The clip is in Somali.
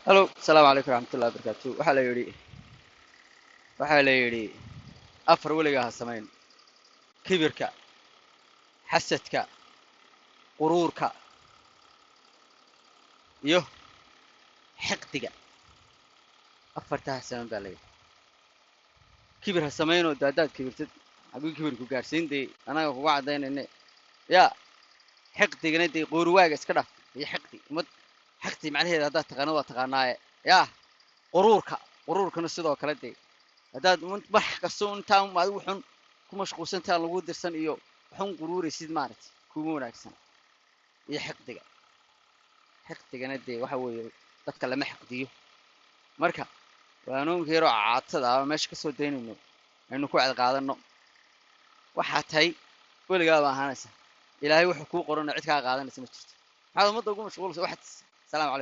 Hello, السلام عليكم ورحمة الله وبركاته. waxaa la yidhi afar weligaa ha samayn kibirka, xasadka, quruurka iyo xiqdiga. afartaa ha samayn baa layidhi. kibir ha samaynoo de haddaad kibirtid hadduu kibirku gaadhsiin dee anaga kuga caddaynayne yaa xiqdigana dee qooriwaaga iska dhaf iyo xiqdi umad xiqdi macnaheeda haddaad taqaano waa taqaanaaye yaa quruurkana sidoo kale dee haddaad wax kasta intaan adigu xun ku mashquulsantaan lagu dirsan iyo waxun quruuraysid maaragtay kuma wanaagsan iyo xiqdigana dee waxa weeye dadka lama xiqdiyo marka waanoonka yaroo caatada ah meesha kasoo daynayno aynu ku cadqaadanno waxaa tahay weligaa baa ahaanaysa ilaahay wuxuu kuu qorana cid kaa qaadanaysa ma jirto maxaad ummadda ugu mashquulsa waxaad salaam calaykum